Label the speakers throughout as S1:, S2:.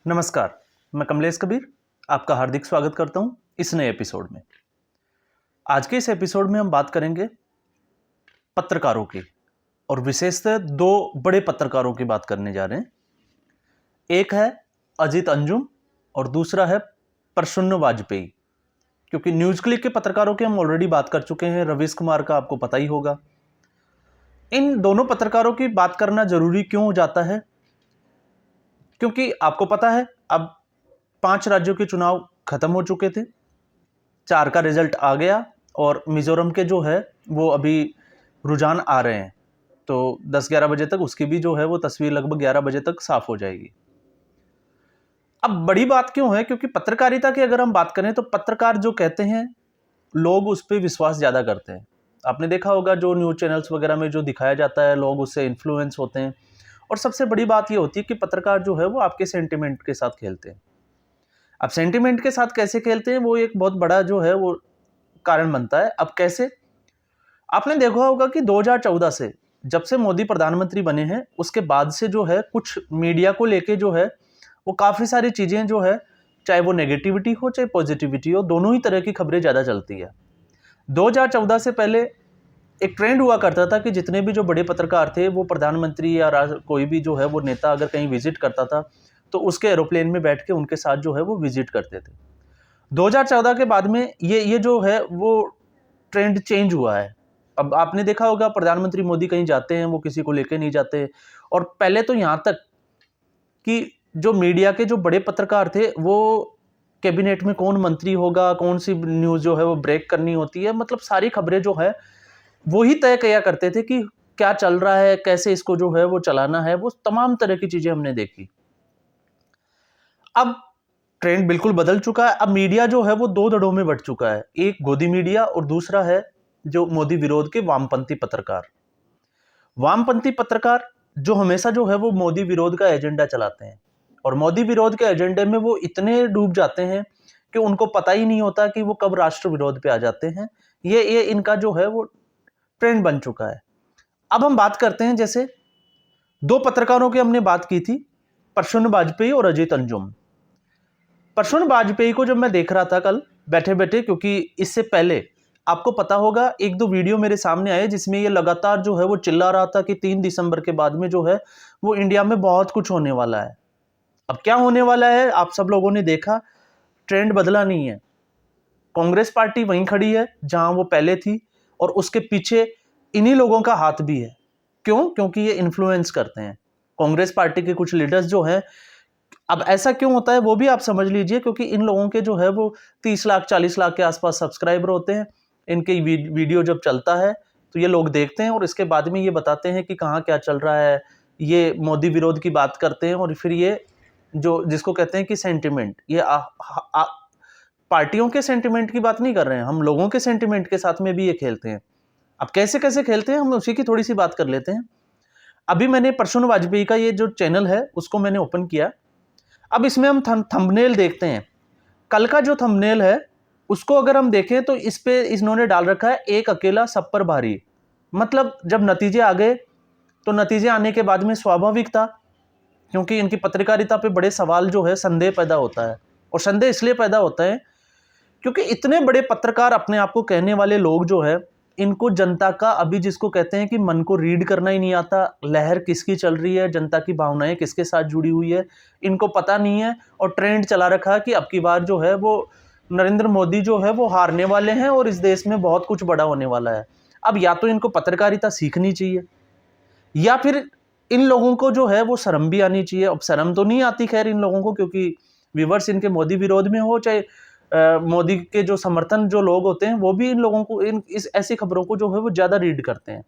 S1: नमस्कार, मैं कमलेश कबीर आपका हार्दिक स्वागत करता हूं इस नए एपिसोड में। आज के इस एपिसोड में हम बात करेंगे पत्रकारों की और विशेषतः दो बड़े पत्रकारों की बात करने जा रहे हैं। एक है अजीत अंजुम और दूसरा है प्रसून्न वाजपेयी। क्योंकि न्यूज़ क्लिक के पत्रकारों की हम ऑलरेडी बात कर चुके हैं, रवीश कुमार का आपको पता ही होगा। इन दोनों पत्रकारों की बात करना जरूरी क्यों हो जाता है? क्योंकि आपको पता है अब 5 राज्यों के चुनाव खत्म हो चुके थे, 4 का रिजल्ट आ गया और मिजोरम के जो है वो अभी रुझान आ रहे हैं। तो 10-11 बजे तक उसकी भी जो है वो तस्वीर लगभग 11 बजे तक साफ हो जाएगी। अब बड़ी बात क्यों है? क्योंकि पत्रकारिता की अगर हम बात करें तो पत्रकार जो कहते हैं लोग उस पर विश्वास ज़्यादा करते हैं। आपने देखा होगा जो न्यूज़ चैनल्स वगैरह में जो दिखाया जाता है लोग उससे इन्फ्लुएंस होते हैं। और सबसे बड़ी बात ये होती है कि पत्रकार जो है वो आपके सेंटिमेंट के साथ खेलते हैं। अब सेंटिमेंट के साथ कैसे खेलते हैं वो एक बहुत बड़ा जो है वो कारण बनता है। अब कैसे? आपने देखा होगा कि 2014 से जब से मोदी प्रधानमंत्री बने हैं उसके बाद से जो है कुछ मीडिया को लेके जो है वो काफ़ी सारी चीज़ें जो है, चाहे वो नेगेटिविटी हो चाहे पॉजिटिविटी हो, दोनों ही तरह की खबरें ज़्यादा चलती है। 2014 से पहले एक ट्रेंड हुआ करता था कि जितने भी जो बड़े पत्रकार थे वो प्रधानमंत्री या कोई भी जो है वो नेता अगर कहीं विजिट करता था तो उसके एरोप्लेन में बैठ के उनके साथ जो है वो विजिट करते थे। 2014 के बाद में ये जो है वो ट्रेंड चेंज हुआ है। अब आपने देखा होगा प्रधानमंत्री मोदी कहीं जाते हैं वो किसी को लेके नहीं जाते। और पहले तो यहाँ तक कि जो मीडिया के जो बड़े पत्रकार थे वो कैबिनेट में कौन मंत्री होगा, कौन सी न्यूज़ जो है वो ब्रेक करनी होती है, मतलब सारी खबरें जो है वो ही तय किया करते थे कि क्या चल रहा है, कैसे इसको जो है वो चलाना है, वो तमाम तरह की चीज़ें हमने देखी। अब ट्रेंड बिल्कुल बदल चुका है। अब मीडिया जो है वो दो धड़ों में बंट चुका है, एक गोदी मीडिया और दूसरा है जो मोदी विरोध के वामपंथी पत्रकार। वामपंथी पत्रकार जो हमेशा जो है वो मोदी विरोध का एजेंडा चलाते हैं और मोदी विरोध के एजेंडे में वो इतने डूब जाते हैं कि उनको पता ही नहीं होता कि वो कब राष्ट्र विरोध पे आ जाते हैं। ये इनका जो है वो ट्रेंड बन चुका है। अब हम बात करते हैं, जैसे दो पत्रकारों की हमने बात की थी, प्रसून्न वाजपेयी और अजीत अंजुम। प्रसून्न वाजपेयी को जब मैं देख रहा था कल बैठे बैठे, क्योंकि इससे पहले आपको पता होगा एक दो वीडियो मेरे सामने आए जिसमें ये लगातार जो है वो चिल्ला रहा था कि 3 दिसंबर के बाद में जो है वो इंडिया में बहुत कुछ होने वाला है। अब क्या होने वाला है आप सब लोगों ने देखा, ट्रेंड बदला नहीं है। कांग्रेस पार्टी वहीं खड़ी है जहां वो पहले थी और उसके पीछे इन्हीं लोगों का हाथ भी है। क्यों? क्योंकि ये इन्फ्लुएंस करते हैं। कांग्रेस पार्टी के कुछ लीडर्स जो हैं, अब ऐसा क्यों होता है वो भी आप समझ लीजिए, क्योंकि इन लोगों के जो है वो 30 लाख 40 लाख के आसपास सब्सक्राइबर होते हैं। इनके वीडियो जब चलता है तो ये लोग देखते हैं और इसके बाद में ये बताते हैं कि कहाँ क्या चल रहा है, ये मोदी विरोध की बात करते हैं और फिर ये जो जिसको कहते हैं कि सेंटिमेंट, ये पार्टियों के सेंटिमेंट की बात नहीं कर रहे हैं, हम लोगों के सेंटिमेंट के साथ में भी ये खेलते हैं। अब कैसे कैसे खेलते हैं हम उसी की थोड़ी सी बात कर लेते हैं। अभी मैंने प्रसून्न वाजपेयी का ये जो चैनल है उसको मैंने ओपन किया। अब इसमें हम थंबनेल देखते हैं। कल का जो थंबनेल है उसको अगर हम देखें तो इस पे इन्होंने डाल रखा है एक अकेला सब पर भारी। मतलब जब नतीजे आ गए तो नतीजे आने के बाद में स्वाभाविक था, क्योंकि इनकी पत्रकारिता पे बड़े सवाल जो है संदेह पैदा होता है। और संदेह इसलिए पैदा होता है क्योंकि इतने बड़े पत्रकार अपने आप को कहने वाले लोग जो है, इनको जनता का अभी जिसको कहते हैं कि मन को रीड करना ही नहीं आता, लहर किसकी चल रही है, जनता की भावनाएं किसके साथ जुड़ी हुई है, इनको पता नहीं है। और ट्रेंड चला रखा है कि अब की बार जो है वो नरेंद्र मोदी जो है वो हारने वाले हैं और इस देश में बहुत कुछ बड़ा होने वाला है। अब या तो इनको पत्रकारिता सीखनी चाहिए या फिर इन लोगों को जो है वो शर्म भी आनी चाहिए। अब शर्म तो नहीं आती खैर इन लोगों को, क्योंकि व्यूवर्स इनके मोदी विरोध में हो चाहे मोदी के जो समर्थन जो लोग होते हैं वो भी इन लोगों को इस ऐसी खबरों को जो है वो ज्यादा रीड करते हैं।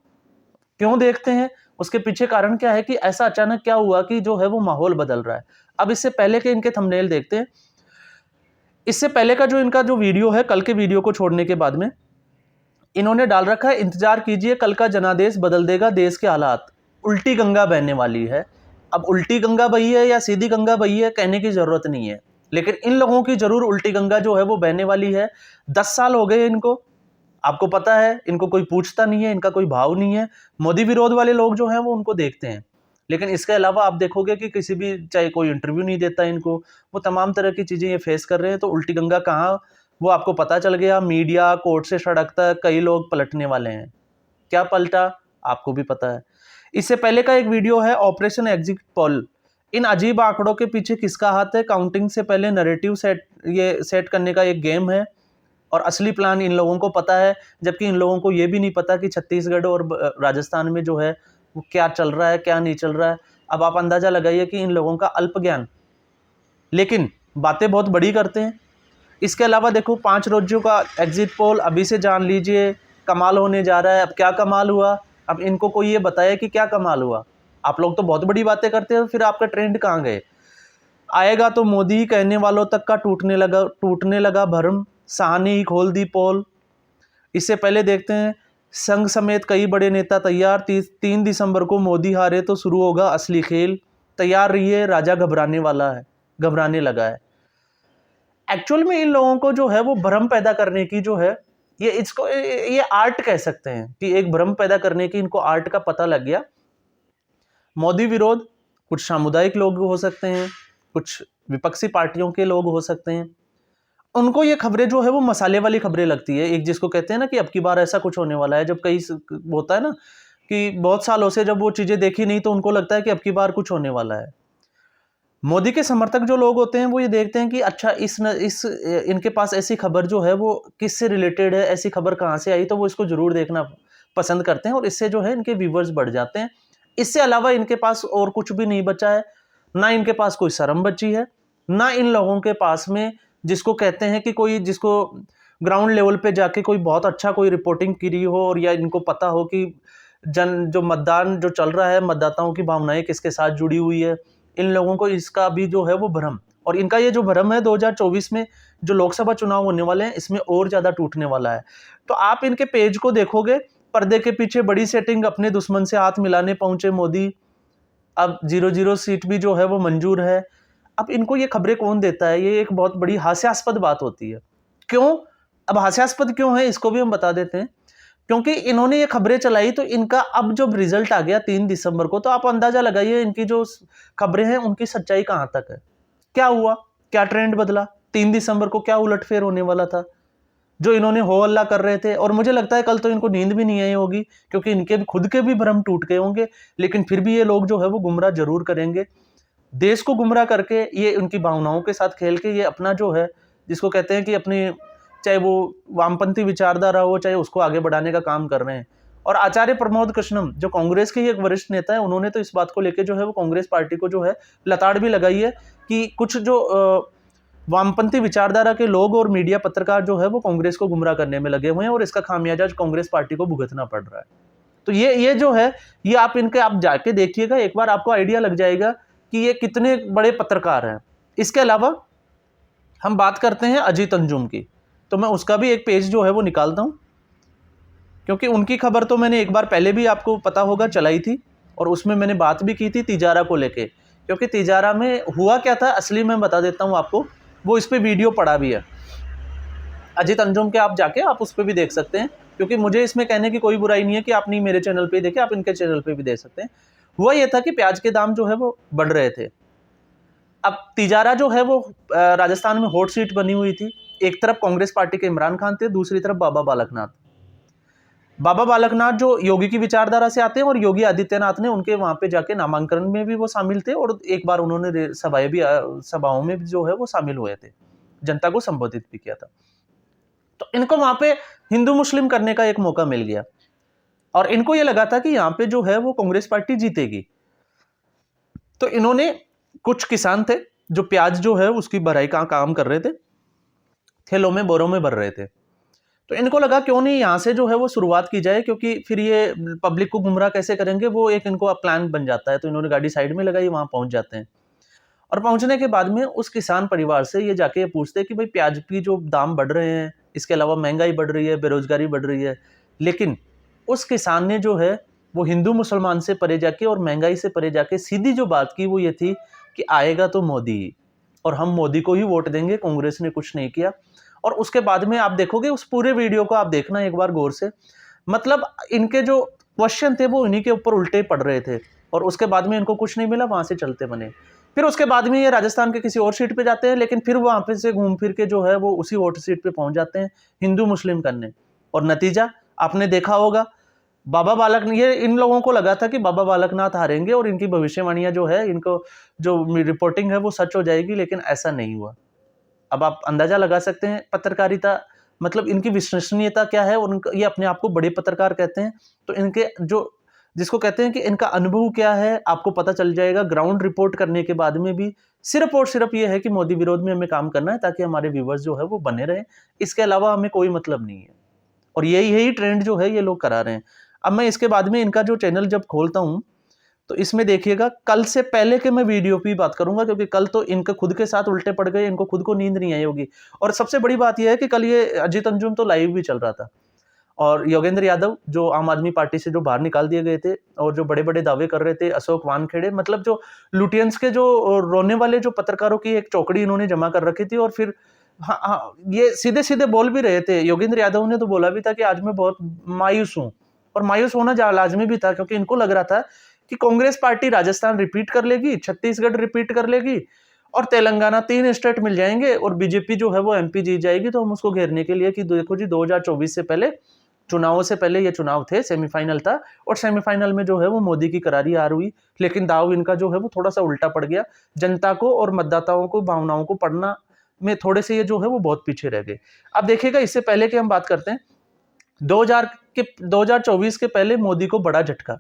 S1: क्यों देखते हैं? उसके पीछे कारण क्या है कि ऐसा अचानक क्या हुआ कि जो है वो माहौल बदल रहा है। अब इससे पहले के इनके थंबनेल देखते हैं। इससे पहले का जो इनका जो वीडियो है, कल के वीडियो को छोड़ने के बाद में इन्होंने डाल रखा है, इंतजार कीजिए कल का जनादेश बदल देगा देश के हालात, उल्टी गंगा बहने वाली है। अब उल्टी गंगा बही है या सीधी गंगा बही है कहने की जरूरत नहीं है, लेकिन इन लोगों की जरूर उल्टी गंगा जो है वो बहने वाली है। 10 साल हो गए इनको, आपको पता है इनको कोई पूछता नहीं है, इनका कोई भाव नहीं है। मोदी विरोध वाले लोग जो हैं वो उनको देखते हैं। लेकिन इसके अलावा आप देखोगे कि किसी भी, चाहे कोई इंटरव्यू नहीं देता इनको, वो तमाम तरह की चीज़ें ये फेस कर रहे हैं। तो उल्टी गंगा कहाँ, वो आपको पता चल गया। मीडिया, कोर्ट से सड़क तक कई लोग पलटने वाले हैं। क्या पलटा, आपको भी पता है। इससे पहले का एक वीडियो है ऑपरेशन एग्जिट पोल। इन अजीब आंकड़ों के पीछे किसका हाथ है? काउंटिंग से पहले नैरेटिव सेट करने का एक गेम है, और असली प्लान इन लोगों को पता है, जबकि इन लोगों को ये भी नहीं पता कि छत्तीसगढ़ और राजस्थान में जो है वो क्या चल रहा है, क्या नहीं चल रहा है। अब आप अंदाजा लगाइए कि इन लोगों का अल्प ज्ञान, लेकिन बातें बहुत बड़ी करते हैं। इसके अलावा देखो 5 राज्यों का एग्जिट पोल अभी से जान लीजिए, कमाल होने जा रहा है। अब क्या कमाल हुआ, अब इनको कोई ये बताया कि क्या कमाल हुआ। आप लोग तो बहुत बड़ी बातें करते हो, फिर आपका ट्रेंड कहाँ गए? आएगा तो मोदी कहने वालों तक का टूटने लगा भरम, साहनी ही खोल दी पोल। इससे पहले देखते हैं, संघ समेत कई बड़े नेता तैयार, 3 दिसंबर को मोदी हारे तो शुरू होगा असली खेल। तैयार रहिए, राजा घबराने लगा है। एक्चुअल में इन लोगों को जो है वो भ्रम पैदा करने की जो है, ये आर्ट कह सकते हैं कि एक भ्रम पैदा करने की इनको आर्ट का पता लग गया। मोदी विरोध, कुछ सामुदायिक लोग हो सकते हैं, कुछ विपक्षी पार्टियों के लोग हो सकते हैं, उनको ये खबरें जो है वो मसाले वाली खबरें लगती है। एक जिसको कहते हैं ना कि अब की बार ऐसा कुछ होने वाला है, जब कई होता है ना कि बहुत सालों से जब वो चीजें देखी नहीं, तो उनको लगता है कि अब की बार कुछ होने वाला है। मोदी के समर्थक जो लोग होते हैं वो ये देखते हैं कि अच्छा इनके पास ऐसी खबर जो है वो किससे रिलेटेड है, ऐसी खबर कहाँ से आई, तो वो इसको जरूर देखना पसंद करते हैं, और इससे जो है इनके व्यूवर्स बढ़ जाते हैं। इससे अलावा इनके पास और कुछ भी नहीं बचा है। ना इनके पास कोई शर्म बची है, ना इन लोगों के पास में, जिसको कहते हैं कि कोई, जिसको ग्राउंड लेवल पे जाके कोई बहुत अच्छा कोई रिपोर्टिंग करी हो, और या इनको पता हो कि जो मतदान जो चल रहा है, मतदाताओं की भावनाएं किसके साथ जुड़ी हुई है। इन लोगों को इसका भी जो है वो भ्रम, और इनका ये जो भ्रम है 2024 में जो लोकसभा चुनाव होने वाले हैं, इसमें और ज्यादा टूटने वाला है। तो आप इनके पेज को देखोगे, पर्दे के पीछे बड़ी सेटिंग, अपने दुश्मन से हाथ मिलाने पहुंचे मोदी, अब 0-0 सीट भी जो है वो मंजूर है। अब इनको ये खबरें कौन देता है? ये एक बहुत बड़ी हास्यास्पद बात होती है। क्यों? अब हास्यास्पद क्यों है इसको भी हम बता देते हैं। क्योंकि इन्होंने ये खबरें चलाई, तो इनका अब जब रिजल्ट आ गया 3 दिसंबर को, तो आप अंदाजा लगाइए इनकी जो खबरें हैं उनकी सच्चाई कहां तक है। क्या हुआ, क्या ट्रेंड बदला, 3 दिसंबर को क्या उलटफेर होने वाला था? जो इन्होंने हो हल्ला कर रहे थे, और मुझे लगता है कल तो इनको नींद भी नहीं आई होगी, क्योंकि इनके भी खुद के भी भ्रम टूट गए होंगे। लेकिन फिर भी ये लोग जो है वो गुमराह जरूर करेंगे। देश को गुमराह करके, ये उनकी भावनाओं के साथ खेल के, ये अपना जो है, जिसको कहते हैं कि अपनी, चाहे वो वामपंथी विचारधारा हो, चाहे उसको आगे बढ़ाने का काम कर रहे हैं। और आचार्य प्रमोद कृष्णम जो कांग्रेस के ही एक वरिष्ठ नेता है, उन्होंने तो इस बात को लेकर जो है वो कांग्रेस पार्टी को जो है लताड़ भी लगाई है कि कुछ जो वामपंथी विचारधारा के लोग और मीडिया पत्रकार जो है वो कांग्रेस को गुमराह करने में लगे हुए हैं, और इसका खामियाजा कांग्रेस पार्टी को भुगतना पड़ रहा है। तो ये जो है, ये आप जाके देखिएगा, एक बार आपको आइडिया लग जाएगा कि ये कितने बड़े पत्रकार हैं। इसके अलावा हम बात करते हैं अजीत अंजुम की, तो मैं उसका भी एक पेज जो है वो निकालता हूं, क्योंकि उनकी खबर तो मैंने एक बार पहले भी, आपको पता होगा, चलाई थी, और उसमें मैंने बात भी की थी तिजारा को लेके। क्योंकि तिजारा में हुआ क्या था असली, मैं बता देता हूं आपको, वो इस पे वीडियो पड़ा भी है अजीत अंजुम के, आप जाके आप उस पर भी देख सकते हैं। क्योंकि मुझे इसमें कहने की कोई बुराई नहीं है कि आप नहीं मेरे चैनल पे देखें, आप इनके चैनल पे भी देख सकते हैं। हुआ यह था कि प्याज के दाम जो है वो बढ़ रहे थे। अब तिजारा जो है वो राजस्थान में हॉट सीट बनी हुई थी। एक तरफ कांग्रेस पार्टी के इमरान खान थे, दूसरी तरफ बाबा बालकनाथ जो योगी की विचारधारा से आते हैं, और योगी आदित्यनाथ ने उनके वहां पे जाके नामांकन में भी वो शामिल थे, और एक बार उन्होंने सभाओं में भी जो है वो शामिल हुए थे, जनता को संबोधित भी किया था। तो इनको वहां पे हिंदू मुस्लिम करने का एक मौका मिल गया, और इनको ये लगा था कि यहाँ पे जो है वो कांग्रेस पार्टी जीतेगी। तो इन्होंने, कुछ किसान थे जो प्याज जो है उसकी भराई का काम कर रहे थे, थैलों में, बोरों में भर रहे थे। तो इनको लगा क्यों नहीं यहाँ से जो है वो शुरुआत की जाए, क्योंकि फिर ये पब्लिक को गुमराह कैसे करेंगे, वो एक इनको प्लान बन जाता है। तो इन्होंने गाड़ी साइड में लगाई, वहां पहुंच जाते हैं, और पहुंचने के बाद में उस किसान परिवार से ये जाके पूछते हैं कि भाई प्याज की जो दाम बढ़ रहे हैं, इसके अलावा महंगाई बढ़ रही है, बेरोजगारी बढ़ रही है। लेकिन उस किसान ने जो है वो हिंदू मुसलमान से परे जाके और महंगाई से परे जाके सीधी जो बात की वो ये थी कि आएगा तो मोदी, और हम मोदी को ही वोट देंगे, कांग्रेस ने कुछ नहीं किया। और उसके बाद में आप देखोगे, उस पूरे वीडियो को आप देखना एक बार गौर से, मतलब इनके जो क्वेश्चन थे वो इन्हीं के ऊपर उल्टे पड़ रहे थे। और उसके बाद में इनको कुछ नहीं मिला, वहाँ से चलते बने। फिर उसके बाद में ये राजस्थान के किसी और सीट पे जाते हैं, लेकिन फिर वहाँ पे से घूम फिर के जो है वो उसी वोट सीट पे पहुँच जाते हैं हिंदू मुस्लिम करने। और नतीजा आपने देखा होगा, बाबा बालक, ये इन लोगों को लगा था कि बाबा बालकनाथ हारेंगे और इनकी भविष्यवाणियां जो है, इनको जो रिपोर्टिंग है वो सच हो जाएगी, लेकिन ऐसा नहीं हुआ। अब आप अंदाजा लगा सकते हैं पत्रकारिता मतलब इनकी विश्वसनीयता क्या है, और ये अपने आप को बड़े पत्रकार कहते हैं, तो इनके जो जिसको कहते हैं कि इनका अनुभव क्या है आपको पता चल जाएगा ग्राउंड रिपोर्ट करने के बाद में भी। सिर्फ और सिर्फ ये है कि मोदी विरोध में हमें काम करना है ताकि हमारे व्यूवर्स जो है वो बने रहे, इसके अलावा हमें कोई मतलब नहीं है। और यही ट्रेंड जो है ये लोग करा रहे हैं। अब मैं इसके बाद में इनका जो चैनल जब खोलता हूं तो इसमें देखिएगा, कल से पहले के मैं वीडियो की बात करूंगा, क्योंकि कल तो इनके खुद के साथ उल्टे पड़ गए, इनको खुद को नींद नहीं आई होगी। और सबसे बड़ी बात यह है कि कल ये अजीत अंजुम तो लाइव भी चल रहा था, और योगेंद्र यादव जो आम आदमी पार्टी से जो बाहर निकाल दिए गए थे और जो बड़े बड़े दावे कर रहे थे, अशोक वानखेड़े, मतलब जो लुटियंस के जो रोने वाले जो पत्रकारों की एक चौकड़ी इन्होंने जमा कर रखी थी। और फिर हाँ, ये सीधे सीधे बोल भी रहे थे। योगेंद्र यादव ने तो बोला भी था कि आज मैं बहुत मायूस हूं, और मायूस होना लाजमी भी था, क्योंकि इनको लग रहा था कि कांग्रेस पार्टी राजस्थान रिपीट कर लेगी, छत्तीसगढ़ रिपीट कर लेगी और तेलंगाना, 3 स्टेट मिल जाएंगे, और बीजेपी जो है वो एमपी जीत जाएगी। तो हम उसको घेरने के लिए कि देखो जी 2024 से पहले, चुनावों से पहले ये चुनाव थे, सेमीफाइनल था, और सेमीफाइनल में जो है वो मोदी की करारी हार हुई। लेकिन दाव इनका जो है वो थोड़ा सा उल्टा पड़ गया, जनता को और मतदाताओं को भावनाओं को पढ़ना में थोड़े से ये जो है वो बहुत पीछे रह गए। अब देखिएगा, इससे पहले की हम बात करते हैं 2024 के पहले मोदी को बड़ा झटका।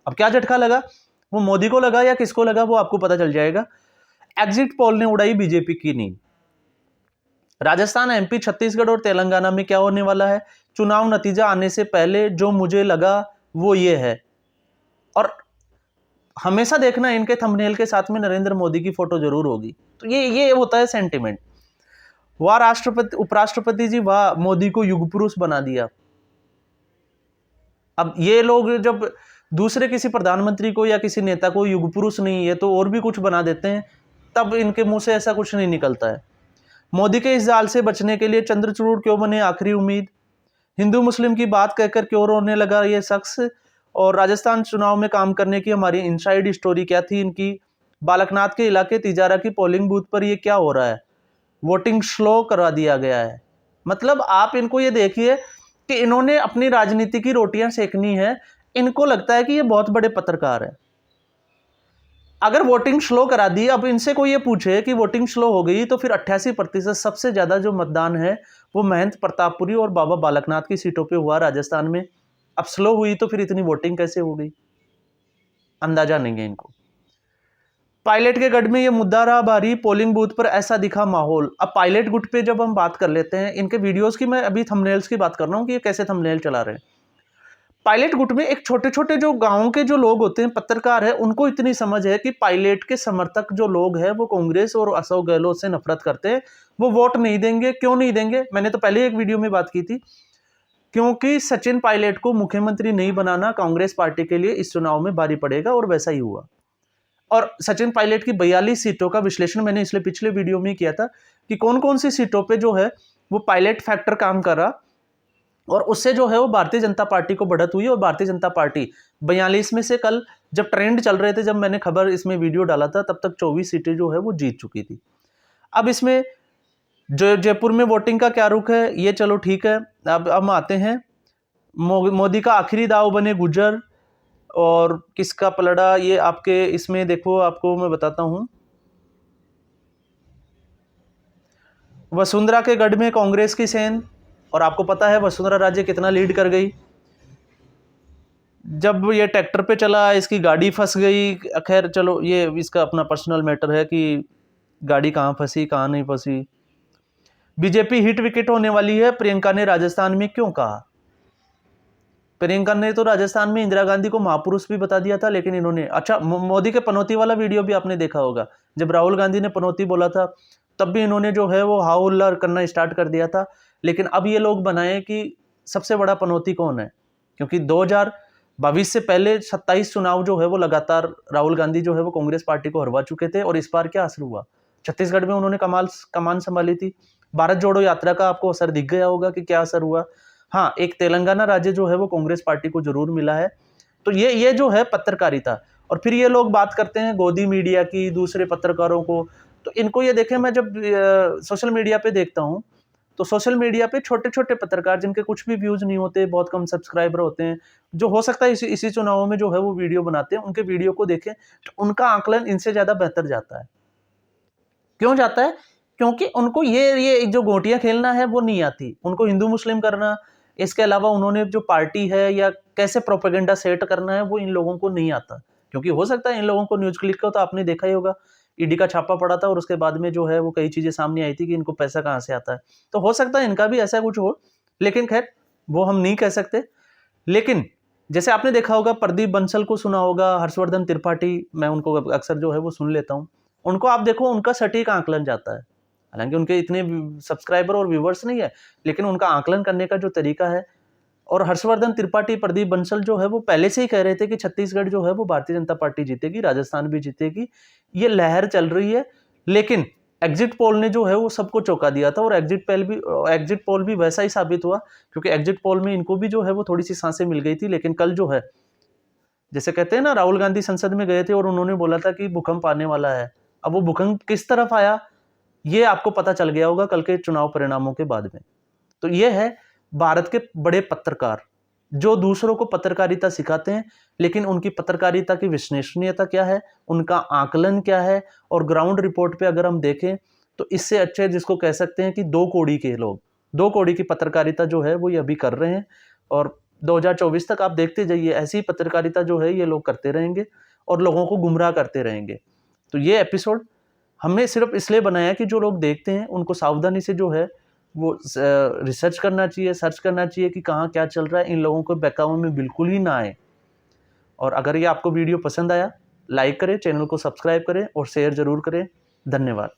S1: अब क्या झटका लगा, वो मोदी को लगा या किसको लगा वो आपको पता चल जाएगा। एग्जिट पोल ने उड़ाई बीजेपी की नींद। राजस्थान, एमपी, छत्तीसगढ़ और तेलंगाना में क्या होने वाला है, चुनाव नतीजा आने से पहले जो मुझे लगा वो ये है। और हमेशा देखना, इनके थंबनेल के साथ में नरेंद्र मोदी की फोटो जरूर होगी। तो ये होता है सेंटिमेंट। वाह राष्ट्रपति, उपराष्ट्रपति जी वाह, मोदी को युग पुरुष बना दिया। अब ये लोग जब दूसरे किसी प्रधानमंत्री को या किसी नेता को युग पुरुष नहीं है तो और भी कुछ बना देते हैं, तब इनके मुंह से ऐसा कुछ नहीं निकलता है। मोदी के इस जाल से बचने के लिए चंद्रचूड़ क्यों बने आखिरी उम्मीद, हिंदू मुस्लिम की बात कहकर क्यों रोने लगा ये शख्स, और राजस्थान चुनाव में काम करने की हमारी इनसाइड स्टोरी क्या थी इनकी, बालकनाथ के इलाके तिजारा की पोलिंग बूथ पर ये क्या हो रहा है, वोटिंग स्लो करा दिया गया है। मतलब आप इनको ये देखिए कि इन्होंने अपनी राजनीति की रोटियां सेकनी है। इनको लगता है कि ये बहुत बड़े पत्रकार है। अगर वोटिंग स्लो करा दी, अब इनसे कोई ये पूछे कि वोटिंग स्लो हो गई, तो फिर 88% सबसे ज्यादा जो मतदान है वो महंत प्रतापपुरी और बाबा बालकनाथ की सीटों पे हुआ राजस्थान में। अब स्लो हुई तो फिर इतनी वोटिंग कैसे हो गई, अंदाजा नहीं है इनको। पायलट के गढ़ में ये मुद्दा रहा भारी, पोलिंग बूथ पर ऐसा दिखा माहौल। अब पायलट गुट पे जब हम बात कर लेते हैं, इनके वीडियोस की, मैं अभी थंबनेल्स की बात कर रहा हूँ कि ये कैसे थंबनेल चला रहे हैं। पायलट गुट में एक छोटे छोटे जो गांव के जो लोग होते हैं, पत्रकार है, उनको इतनी समझ है कि पायलट के समर्थक जो लोग हैं वो कांग्रेस और अशोक गहलोत से नफरत करते हैं, वो वोट नहीं देंगे। क्यों नहीं देंगे, मैंने तो पहले एक वीडियो में बात की थी, क्योंकि सचिन पायलट को मुख्यमंत्री नहीं बनाना कांग्रेस पार्टी के लिए इस चुनाव में भारी पड़ेगा, और वैसा ही हुआ। और सचिन पायलट की 42 सीटों का विश्लेषण मैंने इसलिए पिछले वीडियो में किया था कि कौन कौन सी सीटों पे जो है वो पायलट फैक्टर काम कर रहा, और उससे जो है वो भारतीय जनता पार्टी को बढ़त हुई। और भारतीय जनता पार्टी 42 में से कल जब ट्रेंड चल रहे थे, जब मैंने खबर इसमें वीडियो डाला था, तब तक 24 सीटें जो है वो जीत चुकी थी। अब इसमें जो जयपुर में वोटिंग का क्या रुख है, ये चलो ठीक है। अब हम आते हैं, मोदी का आखिरी दाव बने गुजर, और किसका पलड़ा, ये आपके इसमें देखो, आपको मैं बताता हूं। वसुंधरा के गढ़ में कांग्रेस की सेन, और आपको पता है वसुंधरा राजे कितना लीड कर गई। जब ये ट्रैक्टर पे चला, इसकी गाड़ी फंस गई। खैर चलो, ये इसका अपना पर्सनल मैटर है कि गाड़ी कहाँ फंसी कहाँ नहीं फंसी। बीजेपी हिट विकेट होने वाली है, प्रियंका ने राजस्थान में क्यों कहा। प्रियंका ने तो राजस्थान में इंदिरा गांधी को महापुरुष भी बता दिया था, लेकिन इन्होंने, अच्छा मोदी के पनौती वाला वीडियो भी आपने देखा होगा, जब राहुल गांधी ने पनौती बोला था तब भी इन्होंने जो है वो हाउ हुल्ला करना स्टार्ट कर दिया था। लेकिन अब ये लोग बनाए कि सबसे बड़ा पनौती कौन है, क्योंकि 2022 से पहले 27 चुनाव जो है वो लगातार राहुल गांधी जो है वो कांग्रेस पार्टी को हरवा चुके थे। और इस बार क्या असर हुआ, छत्तीसगढ़ में उन्होंने कमान संभाली थी। भारत जोड़ो यात्रा का आपको असर दिख गया होगा कि क्या असर हुआ। हाँ, एक तेलंगाना राज्य जो है वो कांग्रेस पार्टी को जरूर मिला है। तो ये जो है पत्रकारिता, और फिर ये लोग बात करते हैं गोदी मीडिया की, दूसरे पत्रकारों को। तो इनको ये देखें, मैं जब सोशल मीडिया पे देखता हूँ तो सोशल मीडिया पे छोटे-छोटे पत्रकार जिनके कुछ भी व्यूज़ नहीं होते, बहुत कम सब्सक्राइबर होते हैं, जो हो सकता है इसी चुनावों में जो है वो वीडियो बनाते हैं, उनके वीडियो को देखें तो उनका आकलन इनसे ज़्यादा बेहतर जाता है। क्यों जाता है? क्योंकि उनको ये जो गोटियाँ खेलना है वो नहीं आती। उनको हिंदू-मुस्लिम करना, इसके अलावा उन्होंने जो पार्टी है या कैसे प्रोपेगेंडा सेट करना है वो इन लोगों को नहीं आता। क्योंकि हो सकता है इन लोगों को न्यूज़ क्लिक का तो आपने देखा ही होगा, ईडी का छापा पड़ा था और उसके बाद में जो है वो कई चीज़ें सामने आई थी कि इनको पैसा कहाँ से आता है। तो हो सकता है इनका भी ऐसा कुछ हो, लेकिन ख़ैर वो हम नहीं कह सकते। लेकिन जैसे आपने देखा होगा, प्रदीप बंसल को सुना होगा, हर्षवर्धन त्रिपाठी, मैं उनको अक्सर जो है वो सुन लेता हूँ। उनको आप देखो, उनका सटीक आकलन जाता है। हालाँकि उनके इतने सब्सक्राइबर और व्यूअर्स नहीं है, लेकिन उनका आकलन करने का जो तरीका है। और हर्षवर्धन त्रिपाठी, प्रदीप बंसल जो है वो पहले से ही कह रहे थे कि छत्तीसगढ़ जो है वो भारतीय जनता पार्टी जीतेगी, राजस्थान भी जीतेगी। ये लहर चल रही है, लेकिन एग्जिट पोल ने जो है वो सबको चौंका दिया था और एग्जिट पोल भी वैसा ही साबित हुआ, क्योंकि एग्जिट पोल में इनको भी जो है वो थोड़ी-सी सांसें मिल गई थी। लेकिन कल जो है, जैसे कहते हैं ना, राहुल गांधी संसद में गए थे और उन्होंने बोला था कि भूकंप आने वाला है। अब वो भूकंप किस तरफ आया, ये आपको पता चल गया होगा कल के चुनाव परिणामों के बाद में। तो ये है भारत के बड़े पत्रकार, जो दूसरों को पत्रकारिता सिखाते हैं, लेकिन उनकी पत्रकारिता की विश्वसनीयता क्या है, उनका आकलन क्या है, और ग्राउंड रिपोर्ट पे अगर हम देखें तो इससे अच्छे जिसको कह सकते हैं कि 2 कौड़ी के लोग, 2 कौड़ी की पत्रकारिता जो है वो ये अभी कर रहे हैं। और 2024 तक आप देखते जाइए, ऐसी पत्रकारिता जो है ये लोग करते रहेंगे और लोगों को गुमराह करते रहेंगे। तो ये एपिसोड हमने सिर्फ इसलिए बनाया कि जो लोग देखते हैं उनको सावधानी से जो है वो रिसर्च करना चाहिए, सर्च करना चाहिए कि कहाँ क्या चल रहा है। इन लोगों को बहकावे में बिल्कुल ही ना आए। और अगर ये आपको वीडियो पसंद आया, लाइक करें, चैनल को सब्सक्राइब करें और शेयर ज़रूर करें। धन्यवाद।